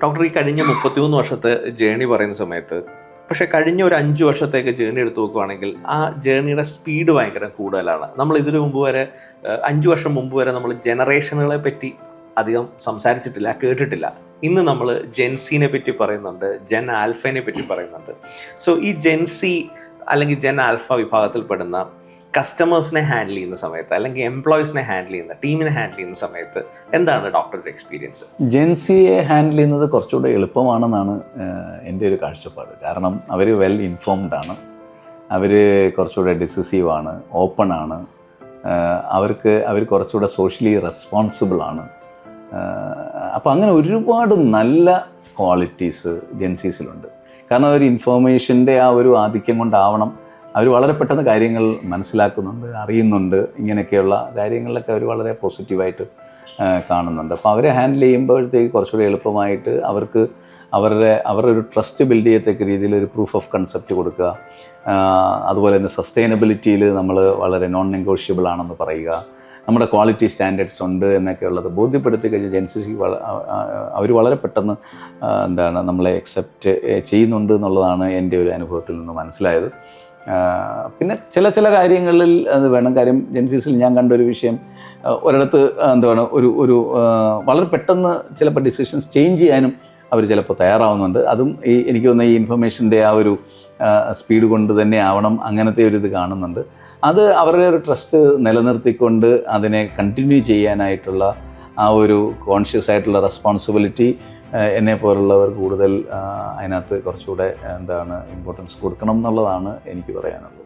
Doctor ഈ കഴിഞ്ഞ 33 വർഷത്തെ ജേണി പറയുന്ന സമയത്ത് പക്ഷേ കഴിഞ്ഞ ഒരു 5 വർഷത്തേക്ക് ജേണി എടുത്ത് നോക്കുകയാണെങ്കിൽ ആ ജേണിയുടെ സ്പീഡ് ഭയങ്കര കൂടുതലാണ്. നമ്മൾ ഇതിനു മുമ്പ് വരെ 5 വർഷം മുമ്പ് വരെ നമ്മൾ ജനറേഷനുകളെ പറ്റി അധികം സംസാരിച്ചിട്ടില്ല, കേട്ടിട്ടില്ല. ഇന്ന് നമ്മൾ ജെൻസിനെ പറ്റി പറയുന്നുണ്ട്, ജെൻ ആൽഫനെ പറ്റി പറയുന്നുണ്ട്. സോ ഈ ജെൻസി അല്ലെങ്കിൽ ജെൻ ആൽഫ വിഭാഗത്തിൽപ്പെടുന്ന കസ്റ്റമേഴ്സിനെ ഹാൻഡിൽ ചെയ്യുന്ന സമയത്ത് അല്ലെങ്കിൽ എംപ്ലോയീസിനെ ഹാൻഡിൽ ചെയ്യുന്ന ടീമിനെ ഹാൻഡിൽ ചെയ്യുന്ന സമയത്ത് എന്താണ് ഡോക്ടറുടെ എക്സ്പീരിയൻസ്? ജെൻസിയെ ഹാൻഡിൽ ചെയ്യുന്നത് കുറച്ചുകൂടെ എളുപ്പമാണെന്നാണ് എൻ്റെ ഒരു കാഴ്ചപ്പാട്. കാരണം അവർ വെൽ ഇൻഫോംഡ് ആണ്, അവർ കുറച്ചുകൂടെ ഡിസിസീവാണ്, ഓപ്പൺ ആണ്, അവർ കുറച്ചുകൂടെ സോഷ്യലി റെസ്പോൺസിബിൾ ആണ്. അപ്പോൾ അങ്ങനെ ഒരുപാട് നല്ല ക്വാളിറ്റീസ് ജെൻസീസിലുണ്ട്. കാരണം അവർ ഇൻഫോർമേഷൻ്റെ ആ ഒരു ആധിക്യം കൊണ്ടാവണം അവർ വളരെ പെട്ടെന്ന് കാര്യങ്ങൾ മനസ്സിലാക്കുന്നുണ്ട്, അറിയുന്നുണ്ട്. ഇങ്ങനെയൊക്കെയുള്ള കാര്യങ്ങളിലൊക്കെ അവർ വളരെ പോസിറ്റീവായിട്ട് കാണുന്നുണ്ട്. അപ്പോൾ അവരെ ഹാൻഡിൽ ചെയ്യുമ്പോഴത്തേക്ക് കുറച്ചുകൂടി എളുപ്പമായിട്ട് അവരുടെ ഒരു ട്രസ്റ്റ് ബിൽഡ് ചെയ്യത്തക്ക രീതിയിൽ ഒരു പ്രൂഫ് ഓഫ് കൺസെപ്റ്റ് കൊടുക്കുക. അതുപോലെ തന്നെ സസ്റ്റൈനബിലിറ്റിയിൽ നമ്മൾ വളരെ നോൺ നെഗോഷ്യബിൾ ആണെന്ന് പറയുക, നമ്മുടെ ക്വാളിറ്റി സ്റ്റാൻഡേർഡ്സ് ഉണ്ട് എന്നൊക്കെ ഉള്ളത് ബോധ്യപ്പെടുത്തി കഴിഞ്ഞാൽ ജെൻസിക്ക് അവർ വളരെ പെട്ടെന്ന് നമ്മളെ അക്സെപ്റ്റ് ചെയ്യുന്നുണ്ട് എന്നുള്ളതാണ് എൻ്റെ ഒരു അനുഭവത്തിൽ നിന്ന് മനസ്സിലായത്. പിന്നെ ചില കാര്യങ്ങളിൽ അത് വേണം. കാര്യം ജെൻസീസിൽ ഞാൻ കണ്ടൊരു വിഷയം, ഒരിടത്ത് ഒരു വളരെ പെട്ടെന്ന് ചിലപ്പോൾ ഡിസിഷൻസ് ചേഞ്ച് ചെയ്യാനും അവർ ചിലപ്പോൾ തയ്യാറാവുന്നുണ്ട്. അതും എനിക്ക് തോന്നുന്ന ഈ ഇൻഫർമേഷൻ്റെ ആ ഒരു സ്പീഡ് കൊണ്ട് തന്നെ ആവണം, അങ്ങനത്തെ ഒരു ഇത് കാണുന്നുണ്ട്. അത് അവരുടെ ഒരു ട്രസ്റ്റ് നിലനിർത്തിക്കൊണ്ട് അതിനെ കണ്ടിന്യൂ ചെയ്യാനായിട്ടുള്ള ആ ഒരു കോൺഷ്യസ് ആയിട്ടുള്ള റെസ്പോൺസിബിലിറ്റി എന്നെ പോലുള്ളവർ കൂടുതൽ അതിനകത്ത് കുറച്ചുകൂടെ ഇമ്പോർട്ടൻസ് കൊടുക്കണം എന്നുള്ളതാണ് എനിക്ക് പറയാനുള്ളത്.